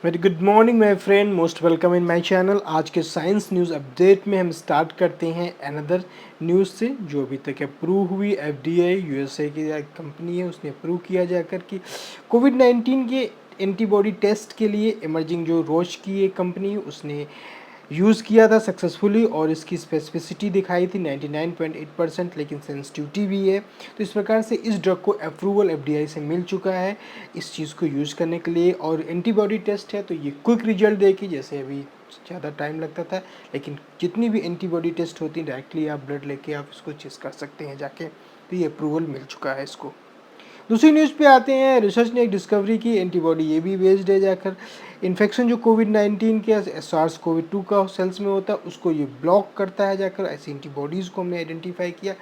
Very good morning my friend, most welcome in my channel. आज के science news update में हम start करते हैं अनदर न्यूज़ से जो अभी तक अप्रूव हुई। एफडीए यूएसए की कंपनी है, उसने अप्रूव किया जाकर कि कोविड-19 के एंटीबॉडी टेस्ट के लिए इमर्जिंग जो रोच की एक कंपनी है उसने यूज़ किया था सक्सेसफुली और इसकी स्पेसिफिसिटी दिखाई थी 99.8%, लेकिन सेंसिटिविटी भी है। तो इस प्रकार से इस ड्रग को अप्रूवल एफडीआई से मिल चुका है इस चीज़ को यूज़ करने के लिए। और एंटीबॉडी टेस्ट है तो ये क्विक रिजल्ट देगी, जैसे अभी ज़्यादा टाइम लगता था, लेकिन जितनी भी एंटीबॉडी टेस्ट होती है डायरेक्टली आप ब्लड लेके आप इसको चेक कर सकते हैं जाके। तो ये अप्रूवल मिल चुका है इसको। दूसरी न्यूज़ पे आते हैं। रिसर्च ने एक डिस्कवरी की, एंटीबॉडी ये भी बेस्ड है जाकर इन्फेक्शन जो कोविड-19 के सार्स कोविड 2 का सेल्स में होता है उसको ये ब्लॉक करता है जाकर। ऐसी एंटीबॉडीज़ को हमने आइडेंटिफाई किया,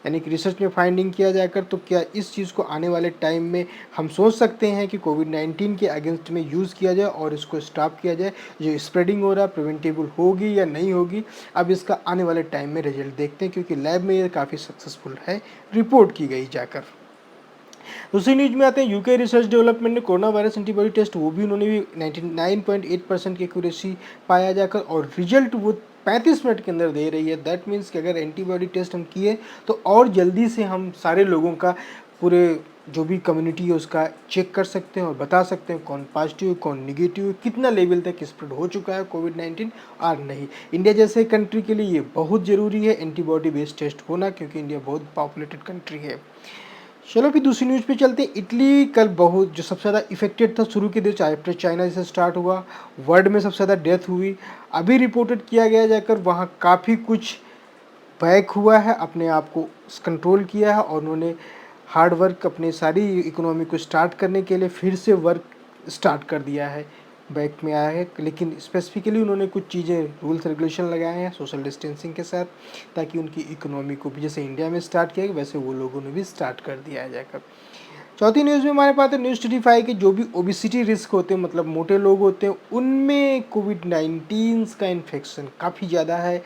यानी कि रिसर्च में फाइंडिंग किया जाकर। तो क्या इस चीज़ को आने वाले टाइम में हम सोच सकते हैं कि कोविड-19 के अगेंस्ट में यूज़ किया जाए और इसको स्टॉप किया जाए, जो स्प्रेडिंग हो रहा है प्रिवेंटेबल होगी या नहीं होगी। अब इसका आने वाले टाइम में रिजल्ट देखते हैं, क्योंकि लैब में ये काफ़ी सक्सेसफुल है, रिपोर्ट की गई जाकर। दूसरी न्यूज में आते हैं। यूके रिसर्च डेवलपमेंट ने कोरोना वायरस एंटीबॉडी टेस्ट वो भी उन्होंने भी 99.8% की एक्यूरेसी पाया जाकर, और रिजल्ट वो 35 मिनट के अंदर दे रही है। दैट मीन्स कि अगर एंटीबॉडी टेस्ट हम किए तो और जल्दी से हम सारे लोगों का, पूरे जो भी कम्युनिटी है उसका चेक कर सकते हैं और बता सकते हैं कौन पॉजिटिव कौन निगेटिव, कितना लेवल तक स्प्रेड हो चुका है कोविड-19 और नहीं। इंडिया जैसे कंट्री के लिए ये बहुत ज़रूरी है एंटीबॉडी बेस्ड टेस्ट होना, क्योंकि इंडिया बहुत पॉपुलेटेड कंट्री है। चलो फिर दूसरी न्यूज़ पे चलते हैं। इटली कल बहुत जो सबसे ज़्यादा इफेक्टेड था शुरू के दिन, आफ्टर चाइना से स्टार्ट हुआ, वर्ल्ड में सबसे ज़्यादा डेथ हुई। अभी रिपोर्टेड किया गया जाकर वहाँ काफ़ी कुछ बैक हुआ है, अपने आप को कंट्रोल किया है और उन्होंने हार्ड वर्क अपने सारी इकोनॉमी को स्टार्ट करने के लिए फिर से वर्क स्टार्ट कर दिया है, बैक में आया है। लेकिन स्पेसिफिकली उन्होंने कुछ चीज़ें रूल्स रेगुलेशन लगाए हैं सोशल डिस्टेंसिंग के साथ, ताकि उनकी इकोनॉमी को भी जैसे इंडिया में स्टार्ट किया वैसे वो लोगों ने भी स्टार्ट कर दिया है जाकर। चौथी न्यूज़ में हमारे पास है न्यूज़ 25 के जो भी ओबिसिटी रिस्क होते हैं, मतलब मोटे लोग होते हैं, उनमें कोविड-19 का इन्फेक्शन काफ़ी ज़्यादा है।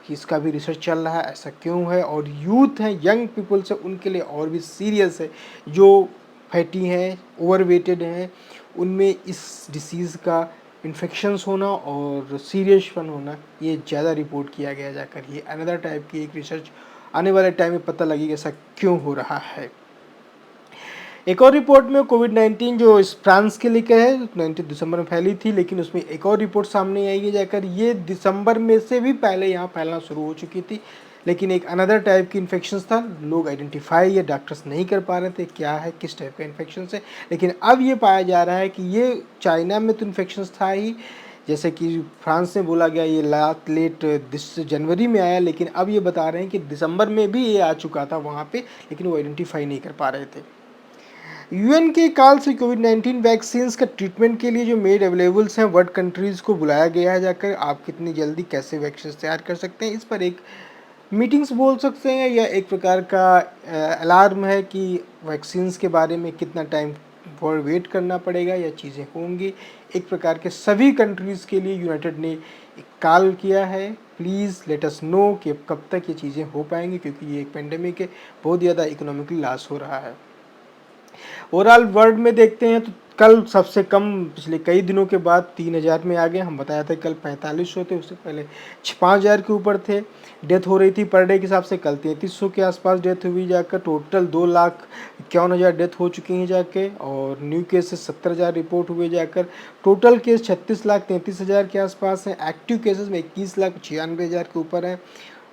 इसका भी रिसर्च चल रहा है, ऐसा क्यों है। और यूथ हैं, यंग पीपल्स है, उनके लिए और भी सीरियस है। जो फैटी हैं, ओवरवेटेड हैं, उनमें इस डिसीज़ का इन्फेक्शंस होना और सीरियस फन होना ये ज़्यादा रिपोर्ट किया गया जाकर। ये अनदर टाइप की एक रिसर्च आने वाले टाइम में पता लगेगा ऐसा क्यों हो रहा है। एक और रिपोर्ट में कोविड-19 जो इस फ्रांस के लेकर है 19 दिसंबर में फैली थी, लेकिन उसमें एक और रिपोर्ट सामने आई है जाकर, ये दिसंबर में से भी पहले यहाँ फैलना शुरू हो चुकी थी। लेकिन एक अनदर टाइप की इन्फेक्शन था, लोग आइडेंटिफाई या डॉक्टर्स नहीं कर पा रहे थे क्या है, किस टाइप का इन्फेक्शन है। लेकिन अब ये पाया जा रहा है कि ये चाइना में तो इन्फेक्शन था ही, जैसे कि फ्रांस में बोला गया ये लेट जनवरी में आया, लेकिन अब ये बता रहे हैं कि दिसंबर में भी ये आ चुका था वहाँ पे, लेकिन वो आइडेंटिफाई नहीं कर पा रहे थे। यूएन के काल से कोविड-19 वैक्सीन्स का ट्रीटमेंट के लिए जो मेड अवेलेबल्स हैं, वर्ल्ड कंट्रीज़ को बुलाया गया है जाकर, आप कितनी जल्दी कैसे वैक्सीन तैयार कर सकते हैं, इस पर एक मीटिंग्स बोल सकते हैं, या एक प्रकार का अलार्म है कि वैक्सीन्स के बारे में कितना टाइम फॉर वेट करना पड़ेगा या चीज़ें होंगी। एक प्रकार के सभी कंट्रीज़ के लिए यूनाइटेड ने एक कॉल किया है, प्लीज़ लेट अस नो कि कब तक ये चीज़ें हो पाएंगी, क्योंकि ये एक पेंडेमिक है, बहुत ज़्यादा इकोनॉमिकली लॉस हो रहा है। ओवरऑल वर्ल्ड में देखते हैं तो कल सबसे कम पिछले कई दिनों के बाद 3000 में आ गए। हम बताया था कल 4500 थे, उससे पहले 5000 के ऊपर थे। डेथ हो रही थी पर डे के हिसाब से, कल 3300 के आसपास डेथ हुई जाकर। टोटल 2,51,000 डेथ हो चुकी हैं जाके, और न्यू केसेस 70,000 रिपोर्ट हुए जाकर। टोटल केस 36,33,000 के आसपास हैं। एक्टिव केसेस में 21,96,000 के ऊपर हैं।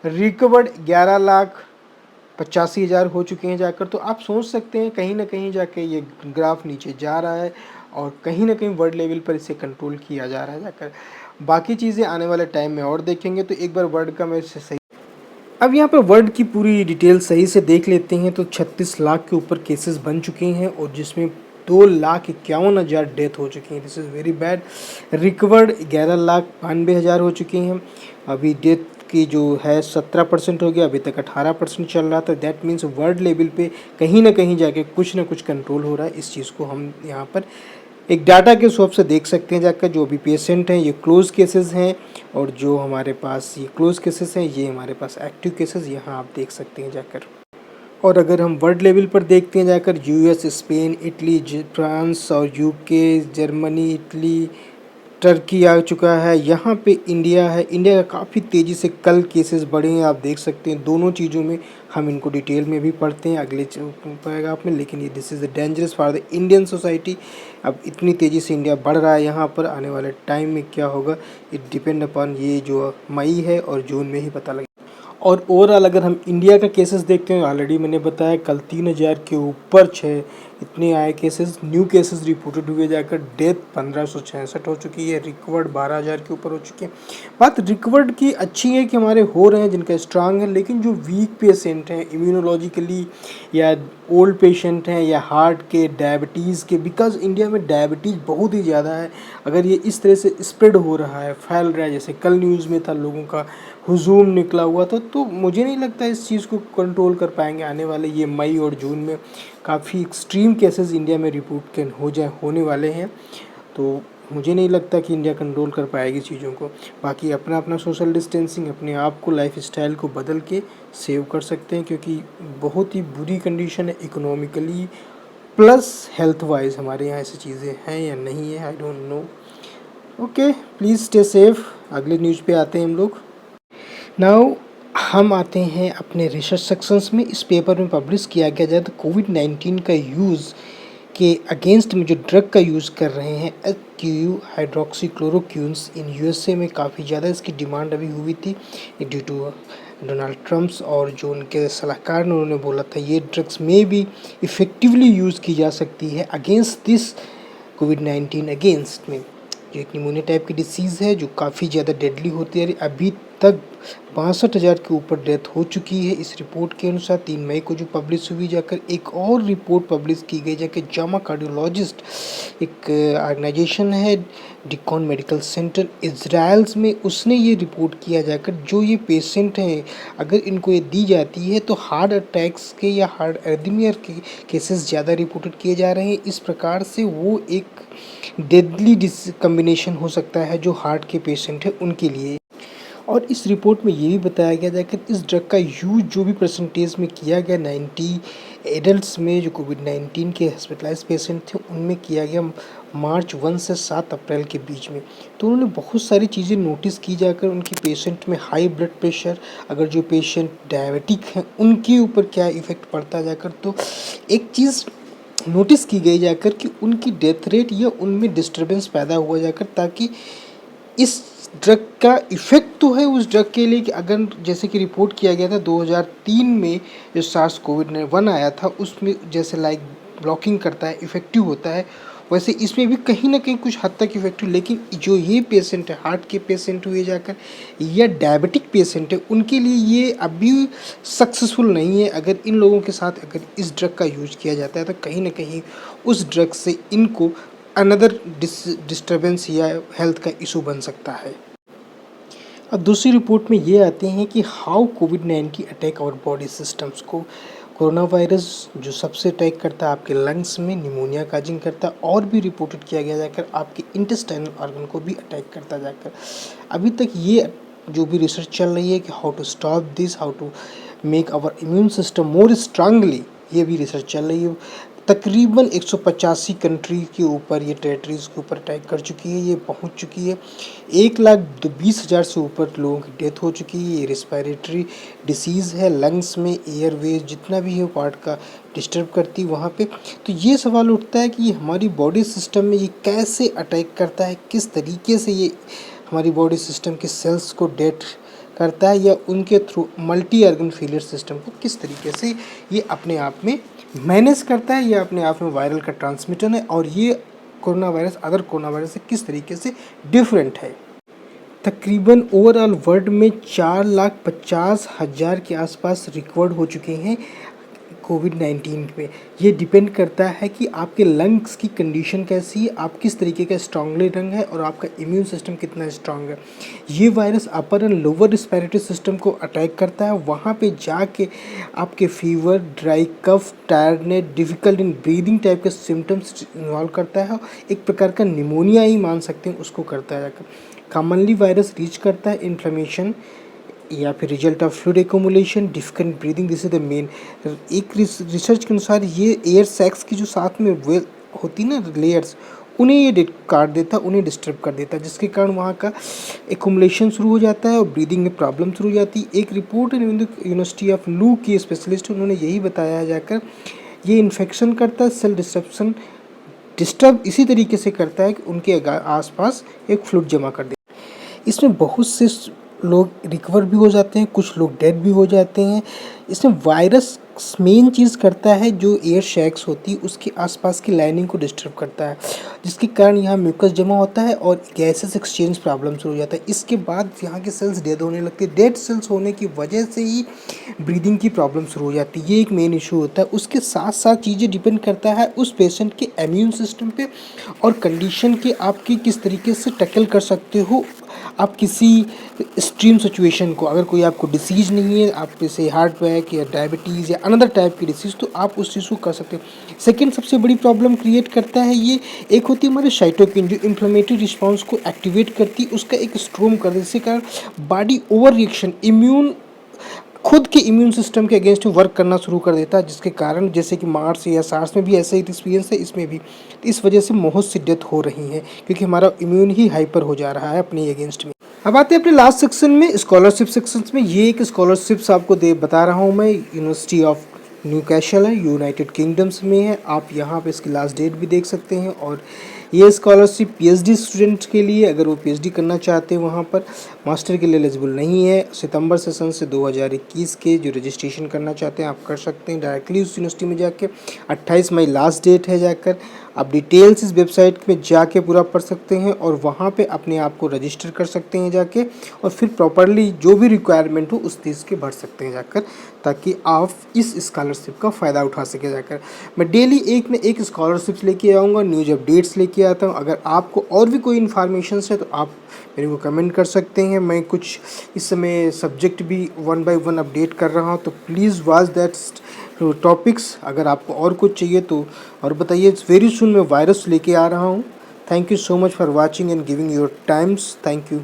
रिकवर्ड 11,85,000 हो चुके हैं जाकर। तो आप सोच सकते हैं कहीं ना कहीं जाके ये ग्राफ नीचे जा रहा है, और कहीं ना कहीं वर्ल्ड लेवल पर इसे कंट्रोल किया जा रहा है जाकर। बाकी चीज़ें आने वाले टाइम में और देखेंगे। तो एक बार वर्ल्ड का मैं इसे सही, अब यहाँ पर वर्ल्ड की पूरी डिटेल सही से देख लेते हैं तो 36 लाख के ऊपर केसेस बन चुके हैं, और जिसमें 2,51,000 डेथ हो चुकी हैं। This is very bad. Recovered 11,92,000 हो चुकी हैं। अभी डेथ की जो है 17% हो गया, अभी तक 18% चल रहा था। दैट मीन्स वर्ल्ड लेवल पे कहीं ना कहीं जाके कुछ ना कुछ कंट्रोल हो रहा है। इस चीज़ को हम यहाँ पर एक डाटा के हिसाब से देख सकते हैं जाकर। जो भी पेशेंट हैं ये क्लोज केसेस हैं, और जो हमारे पास ये क्लोज केसेस हैं ये हमारे पास एक्टिव केसेस यहाँ आप देख सकते हैं जाकर। और अगर हम वर्ल्ड लेवल पर देखते हैं जाकर, यूएस, स्पेन, इटली, फ्रांस और यूके, जर्मनी, इटली, टर्की आ चुका है, यहाँ पे इंडिया है। इंडिया का काफ़ी तेज़ी से कल केसेस बढ़े हैं, आप देख सकते हैं। दोनों चीज़ों में हम इनको डिटेल में भी पढ़ते हैं अगले पैराग्राफ में, लेकिन ये this is dangerous for the Indian society. अब इतनी तेज़ी से इंडिया बढ़ रहा है यहाँ पर, आने वाले टाइम में क्या होगा इट डिपेंड अपॉन ये जो मई है और जून में ही पता लगेगा। और ओवरऑल अगर हम इंडिया का केसेस देखते हैं, ऑलरेडी मैंने बताया कल 3000 के ऊपर इतने आए केसेस, न्यू केसेस रिपोर्टेड हुए, जाकर डेथ 1566 हो चुकी है, रिकवर्ड 12000 के ऊपर हो चुके हैं। बात रिकवर्ड की अच्छी है कि हमारे हो रहे हैं जिनका स्ट्रांग है, लेकिन जो वीक पेशेंट हैं इम्यूनोलॉजिकली या ओल्ड पेशेंट हैं या हार्ट के, डायबिटीज़ के, बिकॉज इंडिया में डायबिटीज़ बहुत ही ज़्यादा है। अगर ये इस तरह से स्प्रेड हो रहा है, फैल रहा है, जैसे कल न्यूज़ में था लोगों का हुजूम निकला हुआ था, तो मुझे नहीं लगता इस चीज़ को कंट्रोल कर पाएंगे आने वाले ये मई और जून में। काफ़ी एक्सट्रीम केसेस इंडिया में रिपोर्ट होने वाले हैं, तो मुझे नहीं लगता कि इंडिया कंट्रोल कर पाएगी चीज़ों को। बाकी अपना अपना सोशल डिस्टेंसिंग, अपने आप को, लाइफ स्टाइल को बदल के सेव कर सकते हैं, क्योंकि बहुत ही बुरी कंडीशन है इकोनॉमिकली प्लस हेल्थ वाइज। हमारे यहाँ ऐसी चीज़ें हैं या नहीं है, I don't know. Okay, please stay safe. अगले न्यूज़ पे आते हैं हम लोग। नाउ हम आते हैं अपने रिसर्च सेक्शंस में। इस पेपर में पब्लिश किया गया जाए तो कोविड-19 का यूज़ के अगेंस्ट में जो ड्रग का यूज़ कर रहे हैं HQ हाइड्रोक्सीक्लोरोक्विन्स इन USA में काफ़ी ज़्यादा इसकी डिमांड अभी हुई थी ड्यू टू डोनाल्ड ट्रम्प्स, और जो उनके सलाहकार ने उन्होंने बोला था ये ड्रग्स में भी इफ़ेक्टिवली यूज़ की जा सकती है अगेंस्ट दिस कोविड-19 अगेंस्ट में, जो एक निमोनिया टाइप की डिसीज़ है जो काफ़ी ज़्यादा डेडली होती है। अभी तक 62,000 के ऊपर डेथ हो चुकी है इस रिपोर्ट के अनुसार। 3 मई को जो पब्लिश हुई, जाकर एक और रिपोर्ट पब्लिश की गई जाकर जामा कार्डियोलॉजिस्ट एक ऑर्गेनाइजेशन है डिकॉन मेडिकल सेंटर इज़राइल्स में, उसने ये रिपोर्ट किया जाकर जो ये पेशेंट हैं अगर इनको ये दी जाती है तो हार्ट अटैक्स के या हार्ट एरिथमिया के केसेस ज़्यादा रिपोर्टेड किए जा रहे हैं। इस प्रकार से वो एक डेडली कम्बिनेशन हो सकता है जो हार्ट के पेशेंट हैं उनके लिए। और इस रिपोर्ट में ये भी बताया गया था कि इस ड्रग का यूज जो भी परसेंटेज में किया गया 90 एडल्ट्स में जो कोविड-19 के हॉस्पिटलाइज पेशेंट थे उनमें किया गया मार्च 1 से 7 अप्रैल के बीच में। तो उन्होंने बहुत सारी चीज़ें नोटिस की जाकर, उनकी पेशेंट में हाई ब्लड प्रेशर, अगर जो पेशेंट डायबिटिक हैं उनके ऊपर क्या इफ़ेक्ट पड़ता जाकर, तो एक चीज़ नोटिस की गई जाकर कि उनकी डेथ रेट या उनमें डिस्टर्बेंस पैदा हुआ जाकर, ताकि इस ड्रग का इफ़ेक्ट तो है उस ड्रग के लिए कि अगर जैसे कि रिपोर्ट किया गया था 2003 में जो सार्स कोविड-1 आया था उसमें जैसे लाइक ब्लॉकिंग करता है, इफ़ेक्टिव होता है, वैसे इसमें भी कहीं ना कहीं कुछ हद तक इफ़ेक्टिव। लेकिन जो ये पेशेंट है, हार्ट के पेशेंट हुए जाकर या डायबिटिक पेशेंट है, उनके लिए ये अभी सक्सेसफुल नहीं है। अगर इन लोगों के साथ अगर इस ड्रग का यूज किया जाता है तो कहीं ना कहीं उस ड्रग से इनको अनदर डिस्टर्बेंस या हेल्थ का इशू बन सकता है। अब दूसरी रिपोर्ट में ये आते हैं कि हाउ कोविड-19 अटैक आवर बॉडी सिस्टम्स को। कोरोना वायरस जो सबसे अटैक करता है आपके लंग्स में, निमोनिया काजिंग करता है, और भी रिपोर्टेड किया गया जाकर आपके इंटेस्टाइनल ऑर्गन को भी अटैक करता जाकर। अभी तक ये जो भी रिसर्च चल रही है कि how to stop this, how to make our immune system more strongly, ये भी रिसर्च चल रही है। तकरीबन 185 कंट्री के ऊपर, ये टेरिटरीज़ के ऊपर अटैक कर चुकी है, ये पहुंच चुकी है। 1,20,000 से ऊपर लोगों की डेथ हो चुकी है। ये रिस्पायरेटरी डिसीज़ है, लंग्स में एयरवेज जितना भी है पार्ट का डिस्टर्ब करती है वहाँ पे। तो ये सवाल उठता है कि ये हमारी बॉडी सिस्टम में ये कैसे अटैक करता है, किस तरीके से ये हमारी बॉडी सिस्टम के सेल्स को डेथ करता है, या उनके through multi organ failure system को किस तरीके से ये अपने आप में मैनेज करता है, या अपने आप में वायरल का ट्रांसमिटर है, और ये corona virus other corona virus से किस तरीके से डिफरेंट है। तकरीबन ओवरऑल वर्ल्ड में 4,50,000 के आसपास रिकवर्ड हो चुके हैं कोविड-19 पे। ये डिपेंड करता है कि आपके लंग्स की कंडीशन कैसी है, आप किस तरीके का स्ट्रांगली लंग है, और आपका इम्यून सिस्टम कितना स्ट्रांग है। ये virus upper and lower respiratory system को अटैक करता है, वहाँ पे जाके आपके fever, dry cough, tiredness, difficult in breathing type के सिम्टम्स इन्वॉल्व करता है। एक प्रकार का निमोनिया ही मान सकते हैं उसको करता है जाकर। कॉमनली वायरस रीच करता है इन्फ्लेमेशन या फिर result of fluid accumulation, difficult breathing, this is the main. एक रिसर्च के अनुसार ये एयर सैक्स की जो साथ में होती ना लेयर्स, उन्हें ये काट देता है, उन्हें डिस्टर्ब कर देता है, जिसके कारण वहाँ का एक्यूमुलेशन शुरू हो जाता है और ब्रीदिंग में प्रॉब्लम शुरू हो जाती है। एक रिपोर्ट यूनिवर्सिटी ऑफ लू की स्पेशलिस्ट उन्होंने यही बताया है जाकर, ये इन्फेक्शन करता है, सेल डिस्टर्ब इसी तरीके से करता है कि उनके आसपास एक फ्लूइड जमा कर देता है। इसमें बहुत से लोग रिकवर भी हो जाते हैं, कुछ लोग डेड भी हो जाते हैं। इसमें वायरस मेन चीज़ करता है, जो एयर शैक्स होती है उसके आसपास की लाइनिंग को डिस्टर्ब करता है, जिसके कारण यहाँ म्यूकस जमा होता है और गैसेस एक्सचेंज प्रॉब्लम शुरू हो जाता है। इसके बाद यहाँ के सेल्स डेड होने लगते हैं। डेड सेल्स होने की वजह से ही ब्रीदिंग की प्रॉब्लम शुरू हो जाती है। ये एक मेन इशू होता है। उसके साथ साथ चीज़ें डिपेंड करता है उस पेशेंट के इम्यून सिस्टम पे और कंडीशन के आपकी किस तरीके से टैकल कर सकते हो। आप किसी एक्सट्रीम सिचुएशन को, अगर कोई आपको डिसीज़ नहीं है, आप जैसे हार्ट अटैक या डायबिटीज़ या अनदर टाइप की डिसीज़, तो आप उस चीज़ को कर सकते हो। सेकेंड सबसे बड़ी प्रॉब्लम क्रिएट करता है ये, एक होती है हमारे साइटोकिन जो इन्फ्लेमेटरी रिस्पॉन्स को एक्टिवेट करती है, उसका एक स्ट्रोम कर देती है, जिसके कारण बॉडी ओवर रिएक्शन खुद के इम्यून सिस्टम के अगेंस्ट वर्क करना शुरू कर देता है, जिसके कारण जैसे कि मार्स या सार्स में भी ऐसा ही एक्सपीरियंस है, इसमें भी इस वजह से बहुत सी डेथ हो रही है, क्योंकि हमारा इम्यून ही हाइपर हो जा रहा है अपने अगेंस्ट में। अब आते हैं अपने लास्ट सेक्शन में, स्कॉलरशिप सेक्शन में। ये एक स्कॉलरशिप्स आपको बता रहा हूँ मैं, यूनिवर्सिटी ऑफ न्यूकैसल है, यूनाइटेड किंगडम्स में है। आप यहाँ पे इसकी लास्ट डेट भी देख सकते हैं। और ये स्कॉलरशिप पीएचडी स्टूडेंट्स के लिए, अगर वो पीएचडी करना चाहते हैं वहाँ पर, मास्टर के लिए एलिजिबल नहीं है। सितंबर सेशन से 2021 के जो रजिस्ट्रेशन करना चाहते हैं आप कर सकते हैं डायरेक्टली उस यूनिवर्सिटी में जाके। 28 मई लास्ट डेट है जाकर। आप डिटेल्स इस वेबसाइट में जाके पूरा पढ़ सकते हैं और वहाँ पे अपने आप को रजिस्टर कर सकते हैं जाके, और फिर प्रॉपरली जो भी रिक्वायरमेंट हो उस चीज़ के भर सकते हैं जाकर, ताकि आप इस स्कॉलरशिप का फ़ायदा उठा सके जाकर। मैं डेली एक न एक स्कॉलरशिप्स लेके आऊँगा, न्यूज अपडेट्स लेके आता हूँ। अगर आपको और भी कोई इन्फॉर्मेशन है तो आप मेरे को कमेंट कर सकते हैं। मैं कुछ इस समय सब्जेक्ट भी 1 बाय 1 अपडेट कर रहा हूँ, तो प्लीज़ वॉच दैट टॉपिक्स। अगर आपको और कुछ चाहिए तो और बताइए। वेरी सुन मैं वायरस लेके आ रहा हूँ। Thank you so much for watching and giving your time's. Thank you.